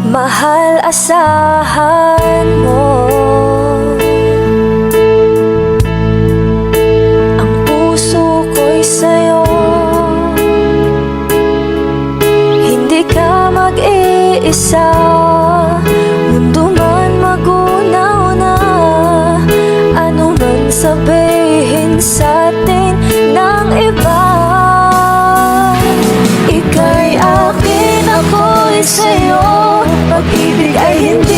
Mahal, asahan mo ang puso ko'y sa'yo. Hindi ka mag-iisa, mundo man magunaw na. Ano man sabihin sa'tin ng iba, ika'y akin, ako'y sa'yo. Pag-ibig ay hindi